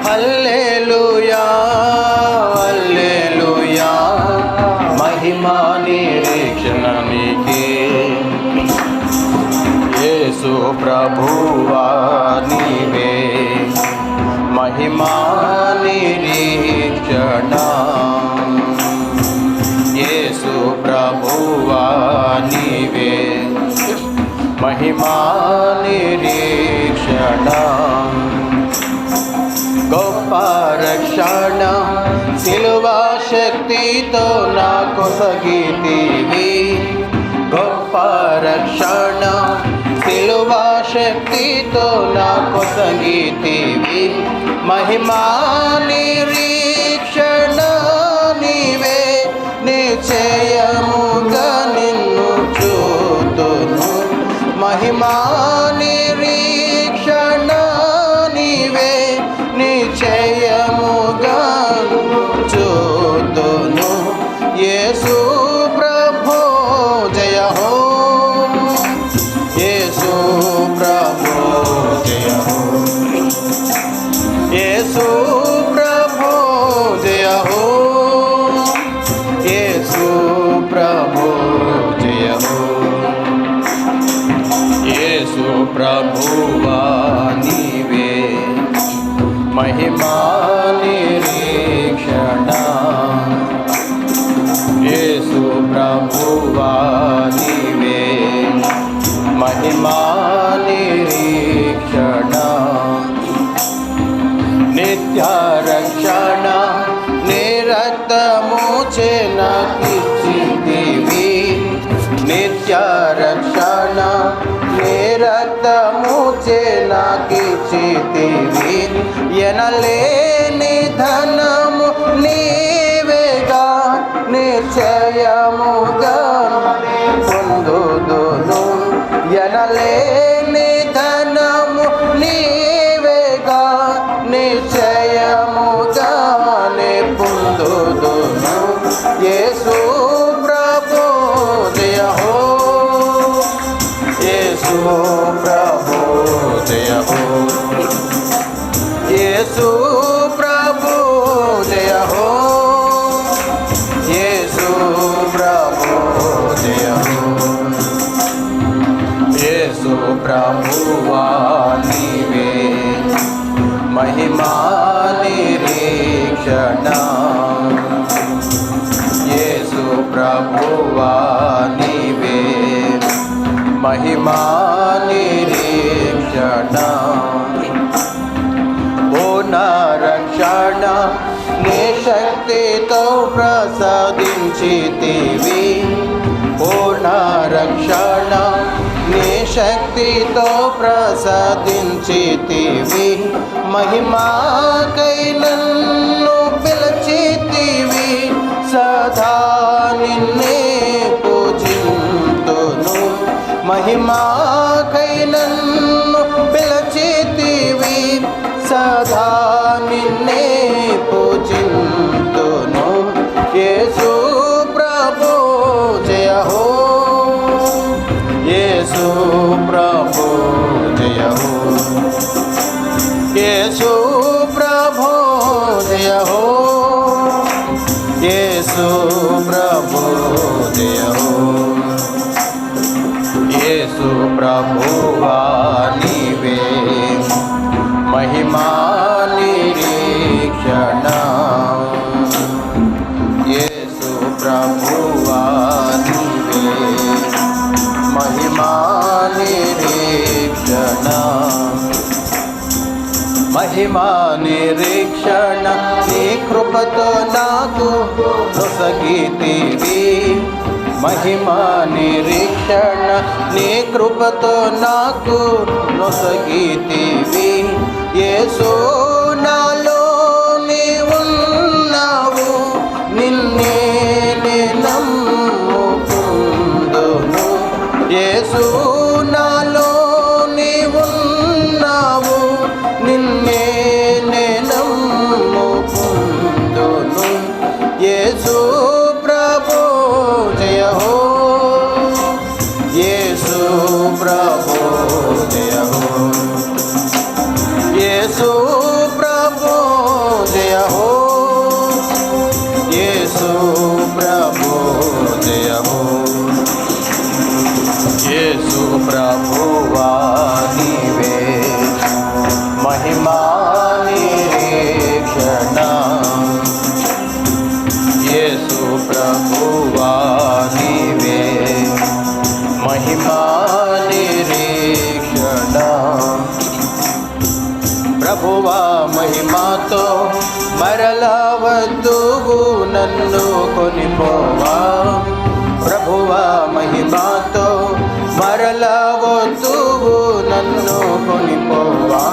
హల్లెలూయా హల్లెలూయా మహిమా నిరీక్షణ నీకే యేసు ప్రభువా నీవే మహిమా నిరీక్షణ యేసు ప్రభువా నీవే మహిమా నిరీక్షణ గొప్ప రక్షణ సిలువా శక్తితో నాకు సగితివి గొప్ప రక్షణ సిలువా శక్తితో నాకు సగితివి మహిమా నిరీక్షణ నీవే నిశ్చయముగా నిన్ను చూతును మహిమా నిరీక్షణ నీవే నిశ్చయముగా చూతును యేసు ప్రభు జయ హో యేసు ప్రభు జయ హో యేసు ప్రభు జయ హో యేసు ప్రభు జయ హో యేసు ప్రభువా నీవే మహిమా నిరీక్షణ యేసు ప్రభువా నీవే మహిమా నిరీక్షణ నిత్య రక్షణ నీ రక్తము చేనకిచ్చితివి నిత్య రక్షణ నీ రక్తము చేనకిచ్చితివి ఎనలేని ధనము నీవేగా నిశ్చయముగా పొందుదును ఎనలేని ధనము నీవేగా నిశ్చయముగా పొందుదును యేసు ప్రభు జయ హో యేసు ప్రభు జయ హో యేసు ప్రభు జయ హో యేసు ప్రభు జయ హో యేసు ప్రభువా నీవే మహిమా నిరీక్షణ యేసు ప్రభువా నీవే మహిమా నిరీక్షణ ఓ నా రక్షణ నీ శక్తితో ప్రసాదించితివి ఓ నా రక్షణ నీ శక్తితో ప్రసాదించితివి మహిమాకై నన్ను పిలిచితివి సదా నిన్నే పూజింతును మహిమాకై నన్ను పిలిచితివి సదా నిన్నే పూజింతును యేసు ప్రభు జయ హో యేసు ప్రభు జయ హో యేసు ప్రభు జయ హో యేసు ప్రభు జయ హో యేసు ప్రభువా నీవే మహిమా నిరీక్షణ యేసు ప్రభువా నీవే మహిమా నిరీక్షణ మహిమా నిరీక్షణ నీ కృపతో నాకు నొసగితివి మహిమా నిరీక్షణ నీ కృపతో నాకు నొసగితివి యేసు నాలో నీ ఉన్నావు నిన్నే నమ్ముకుందును యేసు నాలో నీ ఉన్నావు నిన్నే నమ్ముకుందును యేసు ప్రభు జయ హో యేసు ప్రభు జయ హో యేసు మహిమతో మరలా వద్దువు నన్ను కొనిపోవా. ప్రభువా మహిమతో మరలా వద్దువు నన్ను కొనిపోవా.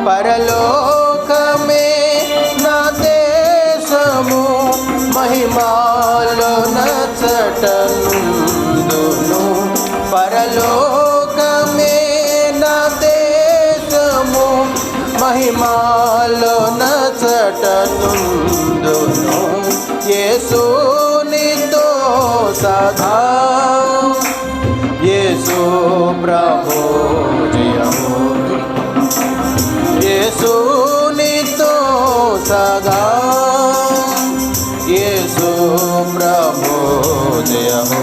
పరలోకమే నా దేశము మహిమాలో నచ్చటనుందును. పరలోకమే నా దేశము మహిమాలో నచ్చటనుందును. యేసునితో సదా యేసు ప్రభు జయము. యేసునితో సదా యేసు ప్రభు జయము.